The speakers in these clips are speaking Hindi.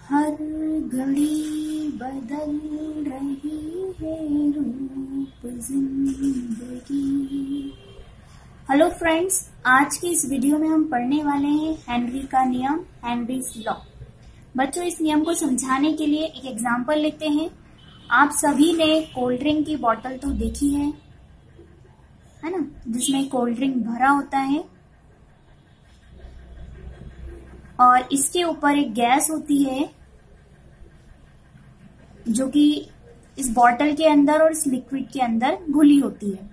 हर घड़ी बदल रही है रूप जिंदगी। हेलो फ्रेंड्स, आज की इस वीडियो में हम पढ़ने वाले हैं हेनरी का नियम, हेनरीज लॉ। बच्चों, इस नियम को समझाने के लिए एक एग्जांपल लेते हैं। आप सभी ने कोल्ड ड्रिंक की बोतल तो देखी है ना, जिसमें कोल्ड ड्रिंक भरा होता है और इसके ऊपर एक गैस होती है जो कि इस बॉटल के अंदर और इस लिक्विड के अंदर घुली होती है।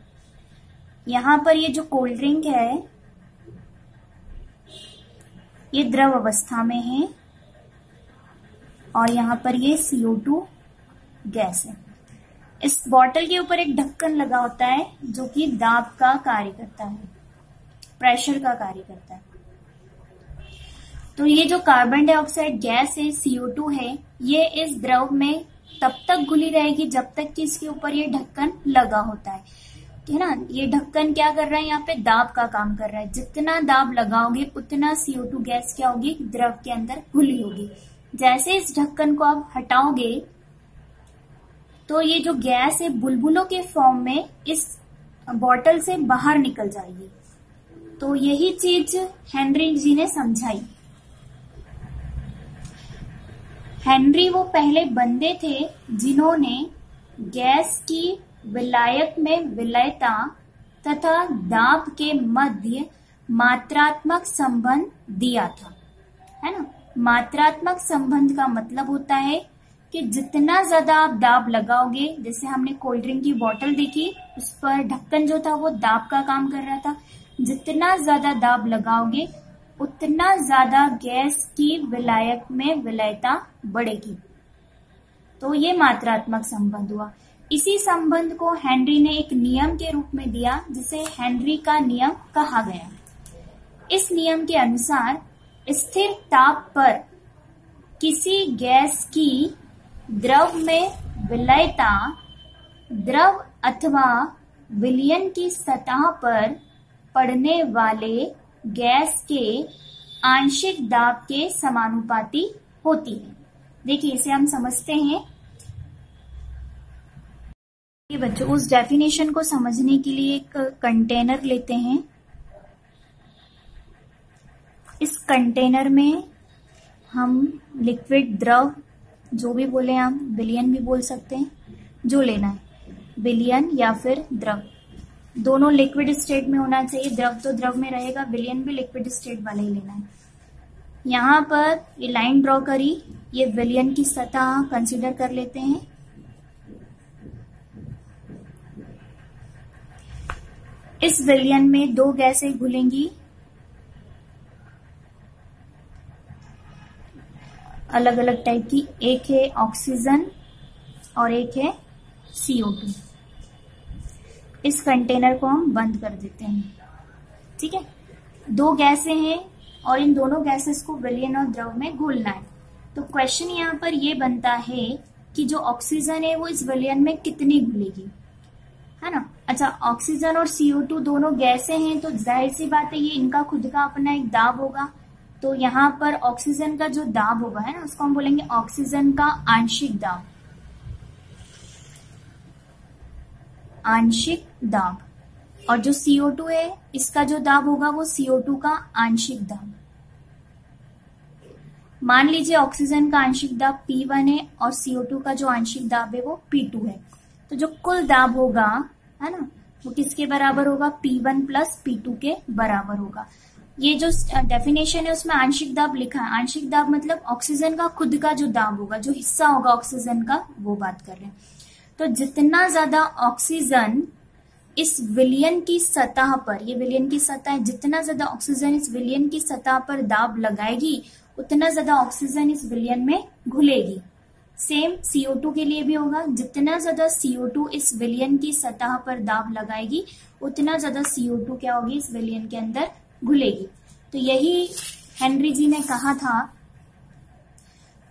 यहाँ पर ये जो कोल्ड ड्रिंक है ये द्रव अवस्था में है और यहाँ पर ये CO2 गैस है। इस बॉटल के ऊपर एक ढक्कन लगा होता है जो कि दाब का कार्य करता है, प्रेशर का कार्य करता है। तो ये जो कार्बन डाइऑक्साइड गैस है, CO2 है, ये इस द्रव में तब तक घुली रहेगी जब तक कि इसके ऊपर ये ढक्कन लगा होता है ना। ये ढक्कन क्या कर रहा है, यहाँ पे दाब का काम कर रहा है। जितना दाब लगाओगे उतना CO2 गैस क्या होगी, द्रव के अंदर घुली होगी। जैसे इस ढक्कन को आप हटाओगे तो ये जो गैस है बुलबुलों के फॉर्म में इस बॉटल से बाहर निकल जाएगी। तो यही चीज हेनरी जी ने समझाई। हेनरी वो पहले बंदे थे जिन्होंने गैस की विलायक में विलयता तथा दाब के मध्य मात्रात्मक संबंध दिया था, है ना। मात्रात्मक संबंध का मतलब होता है कि जितना ज्यादा आप दाब लगाओगे, जैसे हमने कोल्ड ड्रिंक की बोतल देखी, उस पर ढक्कन जो था वो दाब का काम कर रहा था। जितना ज्यादा दाब लगाओगे उतना ज्यादा गैस की विलायक में विलयता बढ़ेगी। तो ये मात्रात्मक संबंध हुआ। इसी संबंध को हेनरी ने एक नियम के रूप में दिया जिसे हेनरी का नियम कहा गया। इस नियम के अनुसार स्थिर ताप पर किसी गैस की द्रव में विलयता द्रव अथवा विलयन की सतह पर पड़ने वाले गैस के आंशिक दाब के समानुपाती होती है। देखिए, इसे हम समझते हैं। ये बच्चों, उस डेफिनेशन को समझने के लिए एक कंटेनर लेते हैं। इस कंटेनर में हम लिक्विड, द्रव, जो भी बोले हम, विलयन भी बोल सकते हैं, जो लेना है, विलयन या फिर द्रव, दोनों लिक्विड स्टेट में होना चाहिए। द्रव तो द्रव में रहेगा, विलयन भी लिक्विड स्टेट वाला ही लेना है। यहाँ पर ये लाइन ड्रॉ करी, ये विलयन की सतह कंसीडर कर लेते हैं। इस विलयन में दो गैसें घुलेंगी, अलग अलग टाइप की। एक है ऑक्सीजन और एक है CO2। इस कंटेनर को हम बंद कर देते हैं, ठीक है। दो गैसें हैं और इन दोनों गैसेस को विलयन और द्रव में घोलना है। तो क्वेश्चन यहाँ पर ये बनता है कि जो ऑक्सीजन है वो इस विलयन में कितनी घुलेगी, है ना। अच्छा, ऑक्सीजन और CO2 दोनों गैसें हैं तो जाहिर सी बात है ये इनका खुद का अपना एक दाब होगा। तो यहाँ पर ऑक्सीजन का जो दाब होगा, है ना, उसको हम बोलेंगे ऑक्सीजन का आंशिक दाब। आंशिक दाब। और जो CO2 है इसका जो दाब होगा वो CO2 का आंशिक दाब। मान लीजिए ऑक्सीजन का आंशिक दाब P1 है और CO2 का जो आंशिक दाब है वो P2 है। तो जो कुल दाब होगा, है ना, वो किसके बराबर होगा, P1 प्लस P2 के बराबर होगा। ये जो डेफिनेशन है उसमें आंशिक दाब लिखा है। आंशिक दाब मतलब ऑक्सीजन का खुद का जो दाब होगा, जो हिस्सा होगा ऑक्सीजन का, वो बात कर रहे हैं। तो जितना ज्यादा ऑक्सीजन इस विलयन की सतह पर, ये विलयन की सतह है, जितना ज्यादा ऑक्सीजन इस विलयन की सतह पर दाब लगाएगी उतना ज्यादा ऑक्सीजन इस विलयन में घुलेगी। सेम CO2 के लिए भी होगा। जितना ज्यादा CO2 इस विलयन की सतह पर दाब लगाएगी उतना ज्यादा CO2 क्या होगी, इस विलयन के अंदर घुलेगी। तो यही हेनरी जी ने कहा था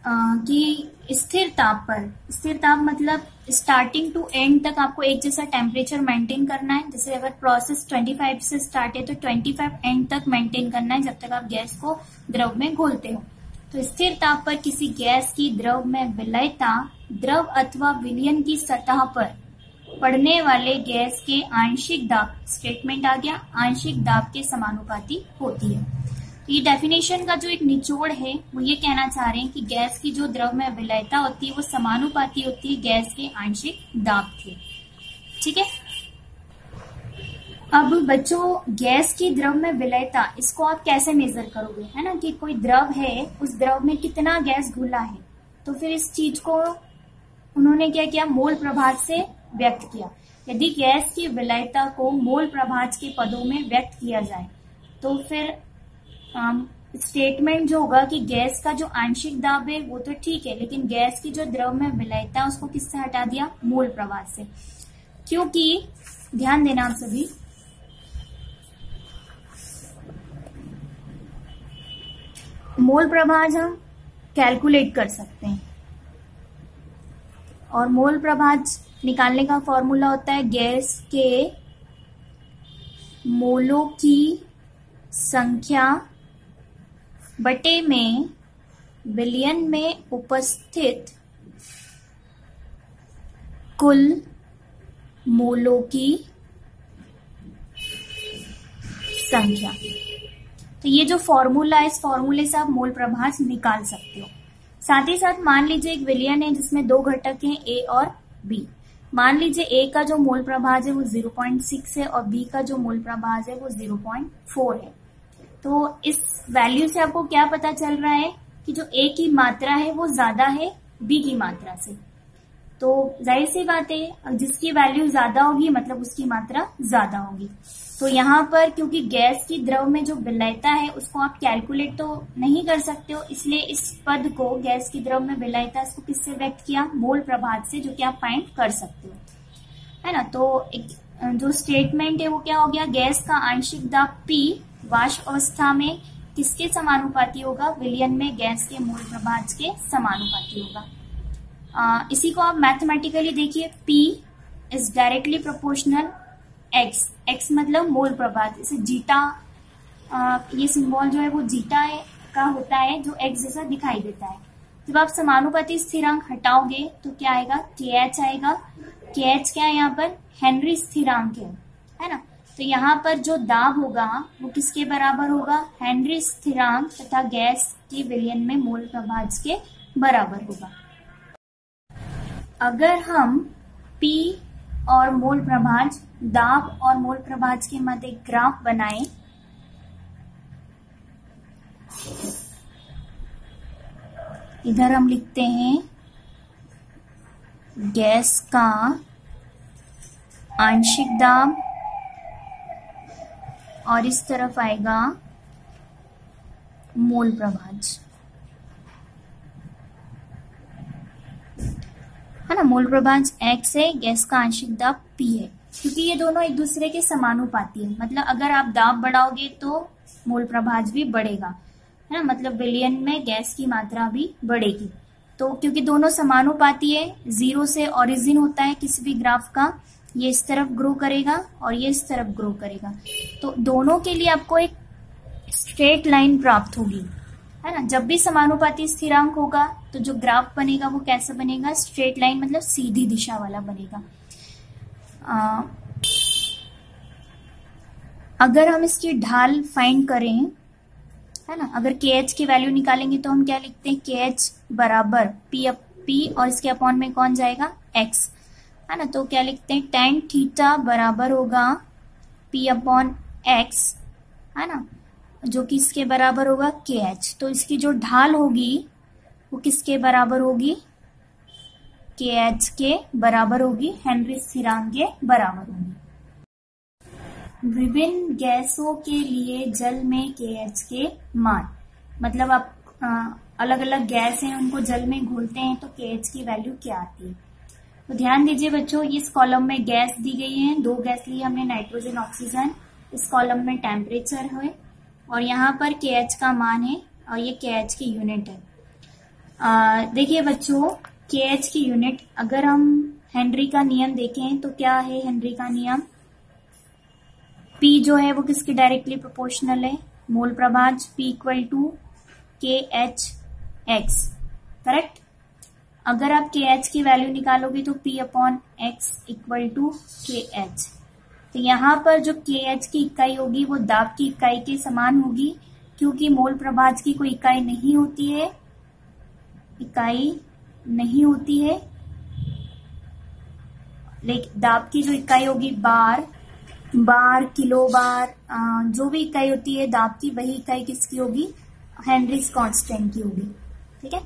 कि स्थिर ताप पर, स्थिर ताप मतलब स्टार्टिंग टू एंड तक आपको एक जैसा टेम्परेचर मेंटेन करना है। जैसे अगर प्रोसेस 25 से स्टार्ट है तो 25 एंड तक मेंटेन करना है जब तक आप गैस को द्रव में घोलते हो। तो स्थिर ताप पर किसी गैस की द्रव में विलयता द्रव अथवा विलयन की सतह पर पड़ने वाले गैस के आंशिक दाब, स्टेटमेंट आ गया, आंशिक दाब के समानुपाती होती है। तो ये डेफिनेशन का जो एक निचोड़ है वो ये कहना चाह रहे हैं कि गैस की जो द्रव में विलयता होती है वो समानुपाती होती है गैस के आंशिक दाब के। ठीक है। अब बच्चों गैस की द्रव में विलयता इसको आप कैसे मेजर करोगे, है ना, कि कोई द्रव है, उस द्रव में कितना गैस घुला है, तो फिर इस चीज को उन्होंने क्या किया, मोल प्रभाज से व्यक्त किया। यदि गैस की विलयता को मोल प्रभाज के पदों में व्यक्त किया जाए तो फिर स्टेटमेंट जो होगा कि गैस का जो आंशिक दाब है वो तो ठीक है, लेकिन गैस की जो द्रव में विलयता है उसको किससे हटा दिया, मोल प्रभाज से। क्योंकि ध्यान देना आप सभी, मोल प्रभाज हम कैलकुलेट कर सकते हैं और मोल प्रभाज निकालने का फॉर्मूला होता है गैस के मोलों की संख्या बटे में विलयन में उपस्थित कुल मोलों की संख्या। तो ये जो फॉर्मूला है, इस फॉर्मूले से आप मोल प्रभाज निकाल सकते हो। साथ ही साथ मान लीजिए एक विलयन है जिसमें दो घटक हैं ए और बी। मान लीजिए ए का जो मोल प्रभाज है वो 0.6 है और बी का जो मोल प्रभाज है वो 0.4 है। तो इस वैल्यू से आपको क्या पता चल रहा है कि जो ए की मात्रा है वो ज्यादा है बी की मात्रा से। तो जाहिर सी बात है जिसकी वैल्यू ज्यादा होगी मतलब उसकी मात्रा ज्यादा होगी। तो यहाँ पर क्योंकि गैस की द्रव में जो विलयता है उसको आप कैलकुलेट तो नहीं कर सकते हो, इसलिए इस पद को गैस की द्रव में विलयता इसको किससे व्यक्त किया, मोल प्रभाज से, जो कि आप फाइंड कर सकते हो, है ना। तो एक जो स्टेटमेंट है वो क्या हो गया, गैस का आंशिक दाब P वाष्प अवस्था में किसके समानुपाती होगा, विलयन में गैस के मोल प्रभाज के समानुपाती होगा। इसी को आप मैथमेटिकली देखिए, P is directly proportional X, X मतलब मोल प्रभाज, इसे जीटा, ये सिंबल जो है वो जीटा का होता है जो X जैसा दिखाई देता है। जब आप समानुपाती स्थिरांक हटाओगे तो क्या आएगा, KH आएगा। KH क्या है यहाँ पर, हेनरी स्थिरांक है ना। तो यहाँ पर जो दाब होगा वो किसके बराबर होगा, हेनरी स्थिरांक तथा गैस के विलयन में मोल प्रभाज के बराबर होगा। अगर हम P और मोल प्रभाज, दाब और मोल प्रभाज के मध्य एक ग्राफ बनाएं, इधर हम लिखते हैं गैस का आंशिक दाब और इस तरफ आएगा मोल प्रभाज, है ना। मोल प्रभाज X है, गैस का आंशिक दाब P है, क्योंकि ये दोनों एक दूसरे के समानुपाती है। मतलब अगर आप दाब बढ़ाओगे तो मोल प्रभाज भी बढ़ेगा, है ना, मतलब विलयन में गैस की मात्रा भी बढ़ेगी। तो क्योंकि दोनों समानुपाती है, जीरो से ओरिजिन होता है किसी भी ग्राफ का, ये इस तरफ ग्रो करेगा और ये इस तरफ ग्रो करेगा, तो दोनों के लिए आपको एक स्ट्रेट लाइन प्राप्त होगी, है ना। जब भी समानुपाती स्थिरांक होगा तो जो ग्राफ बनेगा वो कैसा बनेगा, स्ट्रेट लाइन, मतलब सीधी दिशा वाला बनेगा। अगर हम इसकी ढाल फाइंड करें, है ना, अगर KH की वैल्यू निकालेंगे तो हम क्या लिखते हैं, KH बराबर P और इसके अपॉन में कौन जाएगा, X, है ना। तो क्या लिखते हैं, tan थीटा बराबर होगा P अपॉन X, है ना, जो कि इसके बराबर होगा KH। तो इसकी जो ढाल होगी वो किसके बराबर होगी, KH के बराबर होगी, हेनरी स्थिरांक के बराबर होगी। विभिन्न गैसों के लिए जल में KH के मान, मतलब आप अलग अलग गैस हैं उनको जल में घोलते हैं तो KH की वैल्यू क्या आती है। तो ध्यान दीजिए बच्चों, इस कॉलम में गैस दी गई है, दो गैस ली हमने, नाइट्रोजन ऑक्सीजन। इस कॉलम में टेम्परेचर है और यहाँ पर KH का मान है और ये KH की यूनिट है। देखिए बच्चों, KH की यूनिट अगर हम हेनरी का नियम देखें तो क्या है हेनरी का नियम, P जो है वो किसके डायरेक्टली प्रोपोर्शनल है, मोल प्रभाज P equal to KH x, correct. अगर आप के एच की वैल्यू निकालोगे तो P upon x equal to K H. तो यहाँ पर जो के एच की इकाई होगी वो दाब की इकाई के समान होगी, क्योंकि मोल प्रभाज की कोई इकाई नहीं होती है, लेकिन दाब की जो इकाई होगी बार, किलो बार, जो भी इकाई होती है दाब की, वही इकाई किसकी होगी, हेनरीज कांस्टेंट की होगी। ठीक है,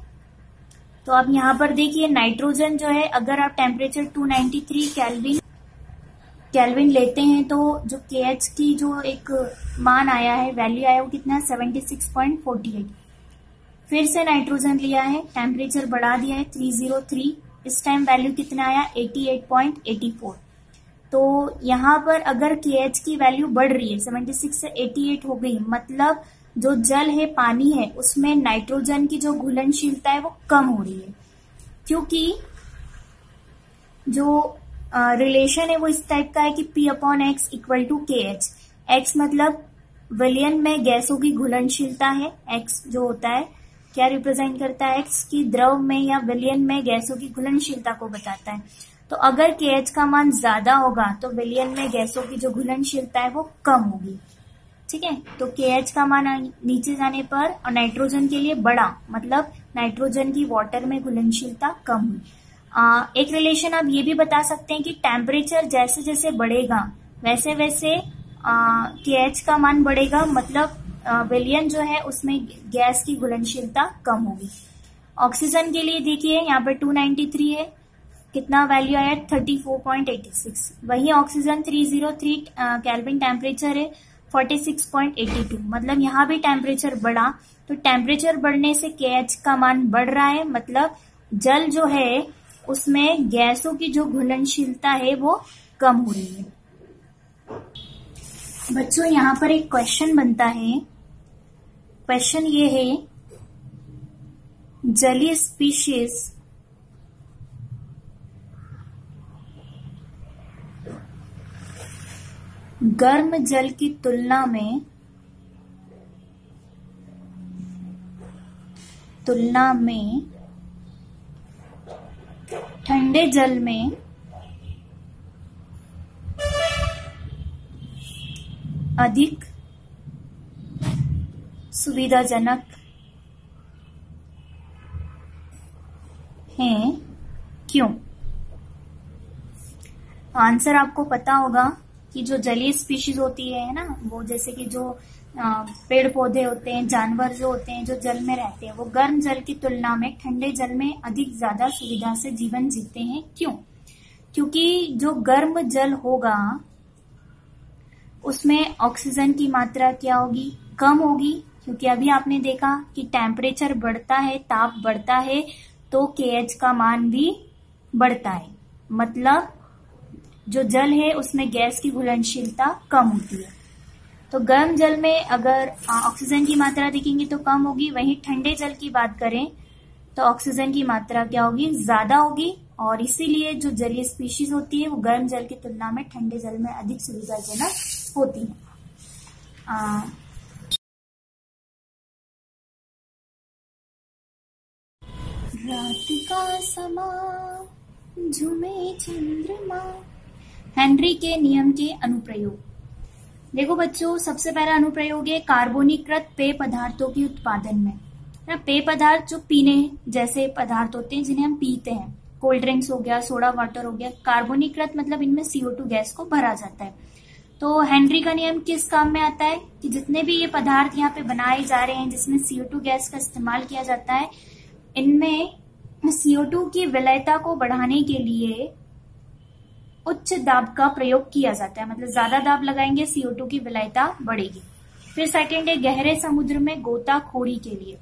तो आप यहाँ पर देखिए नाइट्रोजन जो है, अगर आप टेम्परेचर 293 केल्विन लेते हैं तो जो के एच की जो एक मान आया है, वैल्यू आया, वो कितना 76.48। फिर से नाइट्रोजन लिया है, टेम्परेचर बढ़ा दिया है 303, इस टाइम वैल्यू कितना आया 88.84। तो यहाँ पर अगर के एच की वैल्यू बढ़ रही है, 76 से 88 हो गई, मतलब जो जल है, पानी है, उसमें नाइट्रोजन की जो घुलनशीलता है वो कम हो रही है, क्योंकि जो रिलेशन है वो इस टाइप का है कि P upon x equal to K H. X मतलब विलयन में गैसों की घुलनशीलता है, एक्स जो होता है क्या रिप्रेजेंट करता है, एक्स की द्रव में या विलयन में गैसों की घुलनशीलता को बताता है। तो अगर के एच का मान ज्यादा होगा तो विलयन में गैसों की जो घुलनशीलता है वो कम होगी। ठीक है, तो के एच का मान नीचे जाने पर और नाइट्रोजन के लिए बढ़ा, मतलब नाइट्रोजन की वाटर में घुलनशीलता कम हुई। एक रिलेशन आप ये भी बता सकते हैं कि टेम्परेचर जैसे जैसे बढ़ेगा वैसे वैसे के एच का मान बढ़ेगा, मतलब विलयन जो है उसमें गैस की घुलनशीलता कम होगी। ऑक्सीजन के लिए देखिए यहाँ पर 293 है, कितना वैल्यू आया 34.86। वही ऑक्सीजन 303 केल्विन टेम्परेचर है, 46.82, मतलब यहाँ भी टेम्परेचर बढ़ा। तो टेम्परेचर बढ़ने से के एच का मान बढ़ रहा है, मतलब जल जो है उसमें गैसों की जो घुलनशीलता है वो कम हो रही है। बच्चों यहाँ पर एक क्वेश्चन बनता है, क्वेश्चन ये है, जलीय स्पीशीज गर्म जल की तुलना में ठंडे जल में अधिक सुविधाजनक हैं, क्यों? आंसर आपको पता होगा कि जो जलीय स्पीशीज होती है ना, वो जैसे कि जो पेड़ पौधे होते हैं, जानवर जो होते हैं, जो जल में रहते हैं, वो गर्म जल की तुलना में ठंडे जल में अधिक ज्यादा सुविधा से जीवन जीते हैं। क्यों? क्योंकि जो गर्म जल होगा उसमें ऑक्सीजन की मात्रा क्या होगी, कम होगी, क्योंकि अभी आपने देखा कि टेम्परेचर बढ़ता है, ताप बढ़ता है, तो केएच का मान भी बढ़ता है, मतलब जो जल है उसमें गैस की घुलनशीलता कम होती है। तो गर्म जल में अगर ऑक्सीजन की मात्रा देखेंगे तो कम होगी, वहीं ठंडे जल की बात करें तो ऑक्सीजन की मात्रा क्या होगी, ज्यादा होगी, और इसीलिए जो जलीय स्पीशीज होती है वो गर्म जल की तुलना में ठंडे जल में अधिक सुविधाजनक होती है। रात का समा झूमे चंद्रमा, हेनरी के नियम के अनुप्रयोग। देखो बच्चों, सबसे पहला अनुप्रयोग है कार्बोनीकृत पेय पदार्थों के उत्पादन में। पेय पदार्थ जो पीने जैसे पदार्थ होते हैं जिन्हें हम पीते हैं, कोल्ड ड्रिंक्स हो गया, सोडा वाटर हो गया, कार्बोनीकृत मतलब इनमें CO2 गैस को भरा जाता है। तो हेनरी का नियम किस काम में आता है कि जितने भी ये पदार्थ यहाँ पे बनाए जा रहे हैं जिसमें CO2 गैस का इस्तेमाल किया जाता है, इनमें CO2 की विलयता को बढ़ाने के लिए उच्च दाब का प्रयोग किया जाता है, मतलब ज्यादा दाब लगाएंगे CO2 की विलयता बढ़ेगी। फिर सेकंड है गहरे समुद्र में गोताखोरी के लिए।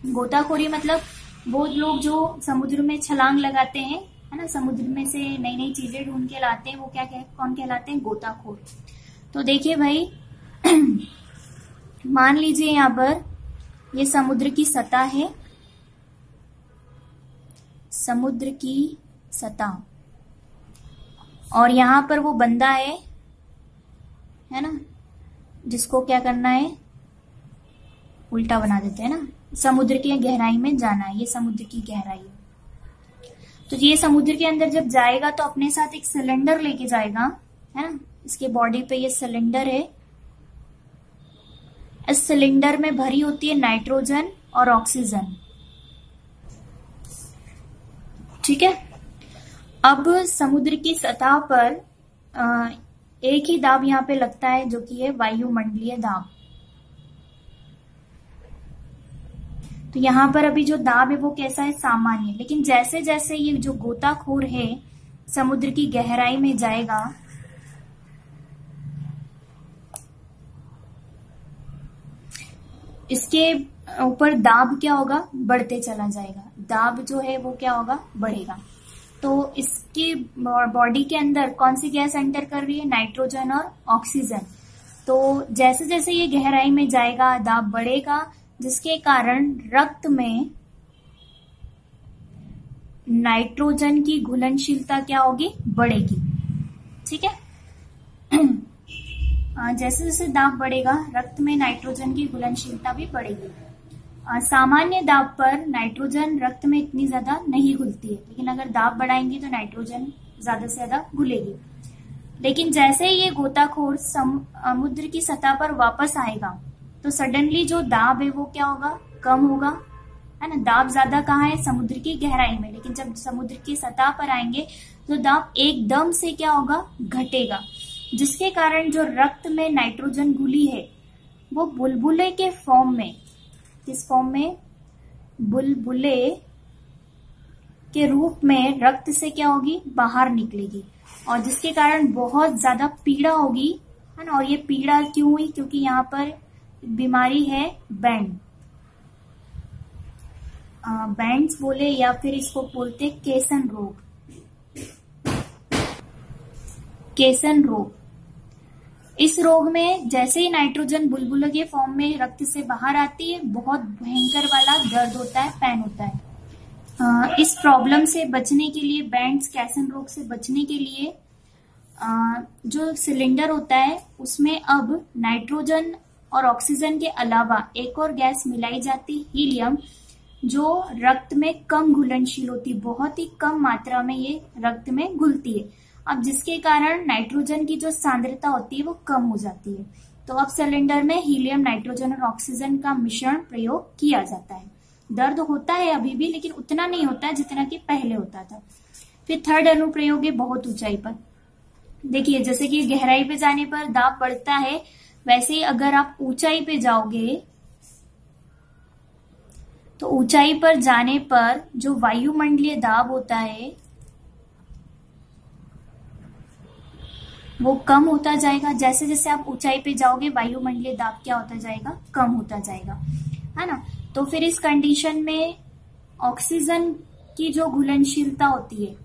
गोताखोरी मतलब वो लोग जो समुद्र में छलांग लगाते हैं, है ना, समुद्र में से नई नई चीजें ढूंढ के लाते हैं, वो कौन कहलाते हैं, गोताखोर। तो देखिए भाई मान लीजिए यहाँ पर ये समुद्र की सतह है, समुद्र की सतह, और यहाँ पर वो बंदा है ना, जिसको क्या करना है, उल्टा बना देते हैं ना, समुद्र की गहराई में जाना है, ये समुद्र की गहराई है। तो ये समुद्र के अंदर जब जाएगा तो अपने साथ एक सिलेंडर लेके जाएगा, है ना। इसके बॉडी पे ये सिलेंडर है। इस सिलेंडर में भरी होती है नाइट्रोजन और ऑक्सीजन, ठीक है। अब समुद्र की सतह पर एक ही दाब यहाँ पे लगता है, जो कि है वायुमंडलीय दाब। तो यहाँ पर अभी जो दाब है वो कैसा है, सामान्य। लेकिन जैसे जैसे ये जो गोताखोर है समुद्र की गहराई में जाएगा, इसके ऊपर दाब क्या होगा, बढ़ते चला जाएगा। दाब जो है वो क्या होगा, बढ़ेगा। तो इसकी बॉडी के अंदर कौन सी गैस एंटर कर रही है, नाइट्रोजन और ऑक्सीजन। तो जैसे जैसे ये गहराई में जाएगा दाब बढ़ेगा, जिसके कारण रक्त में नाइट्रोजन की घुलनशीलता क्या होगी, बढ़ेगी, ठीक है। जैसे जैसे दाब बढ़ेगा रक्त में नाइट्रोजन की घुलनशीलता भी बढ़ेगी। सामान्य दाब पर नाइट्रोजन रक्त में इतनी ज्यादा नहीं घुलती है, लेकिन अगर दाब बढ़ाएंगे तो नाइट्रोजन ज्यादा से ज्यादा घुलेगी। लेकिन जैसे ही ये गोताखोर समुद्र की सतह पर वापस आएगा तो सडनली जो दाब है वो क्या होगा, कम होगा, है ना। दाब ज्यादा कहाँ है, समुद्र की गहराई में। लेकिन जब समुद्र की सतह पर आएंगे तो दाब एकदम से क्या होगा, घटेगा, जिसके कारण जो रक्त में नाइट्रोजन घुली है वो बुलबुले के फॉर्म में, किस फॉर्म में, बुलबुले के रूप में रक्त से क्या होगी, बाहर निकलेगी। और जिसके कारण बहुत ज्यादा पीड़ा होगी, है ना। और ये पीड़ा क्यों हुई, क्योंकि यहाँ पर बीमारी है बैंड, बैंड्स बोले या फिर इसको बोलते केसन रोग, केसन रोग। इस रोग में जैसे ही नाइट्रोजन बुलबुले के फॉर्म में रक्त से बाहर आती है, बहुत भयंकर वाला दर्द होता है, पैन होता है। इस प्रॉब्लम से बचने के लिए, बैंड्स कैसन रोग से बचने के लिए, जो सिलेंडर होता है उसमें अब नाइट्रोजन और ऑक्सीजन के अलावा एक और गैस मिलाई जाती, हीलियम, जो रक्त में कम घुलनशील होती, बहुत ही कम मात्रा में ये रक्त में घुलती है। अब जिसके कारण नाइट्रोजन की जो सांद्रता होती है वो कम हो जाती है। तो अब सिलेंडर में हीलियम, नाइट्रोजन और ऑक्सीजन का मिश्रण प्रयोग किया जाता है। दर्द होता है अभी भी, लेकिन उतना नहीं होता है जितना कि पहले होता था। फिर थर्ड अनुप्रयोग है बहुत ऊंचाई पर। देखिए, जैसे कि गहराई पे जाने पर दाब बढ़ता है, वैसे ही अगर आप ऊंचाई पे जाओगे तो ऊंचाई पर जाने पर जो वायुमंडलीय दाब होता है वो कम होता जाएगा। जैसे जैसे आप ऊंचाई पे जाओगे वायुमंडलीय दाब क्या होता जाएगा, कम होता जाएगा, है ना। तो फिर इस कंडीशन में ऑक्सीजन की जो घुलनशीलता होती है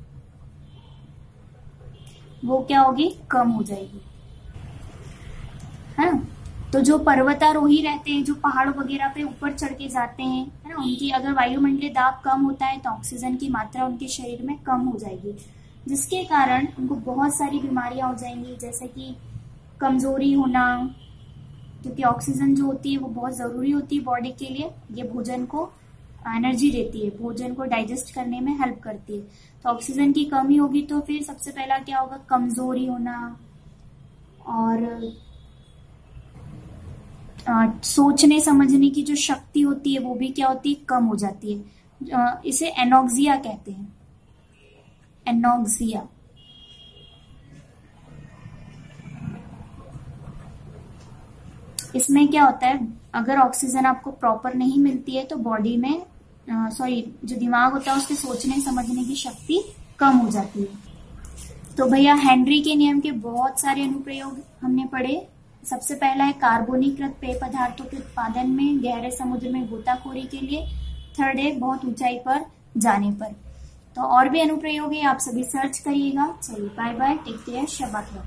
वो क्या होगी, कम हो जाएगी, है ना। तो जो पर्वतारोही रहते हैं, जो पहाड़ों वगैरह पे ऊपर चढ़ के जाते हैं, है ना, उनकी अगर वायुमंडलीय दाब कम होता है तो ऑक्सीजन की मात्रा उनके शरीर में कम हो जाएगी, जिसके कारण उनको बहुत सारी बीमारियां हो जाएंगी, जैसे कि कमजोरी होना, क्योंकि ऑक्सीजन जो होती है वो बहुत जरूरी होती है बॉडी के लिए। ये भोजन को एनर्जी देती है, भोजन को डाइजेस्ट करने में हेल्प करती है। तो ऑक्सीजन की कमी होगी तो फिर सबसे पहला क्या होगा, कमजोरी होना, और सोचने समझने की जो शक्ति होती है वो भी क्या होती है, कम हो जाती है। इसे एनोक्सिया कहते हैं, एनोक्सिया। इसमें क्या होता है, अगर ऑक्सीजन आपको प्रॉपर नहीं मिलती है तो बॉडी में जो दिमाग होता है उसके सोचने समझने की शक्ति कम हो जाती है। तो भैया हेनरी के नियम के बहुत सारे अनुप्रयोग हमने पढ़े। सबसे पहला है कार्बोनीकृत पेय पदार्थों के उत्पादन में, गहरे समुद्र में गोताखोरी के लिए। थर्ड है बहुत ऊंचाई पर जाने पर। तो और भी अनुप्रयोग है, आप सभी सर्च करिएगा। चलिए बाय बाय, टेक केयर, शब्बा खैर।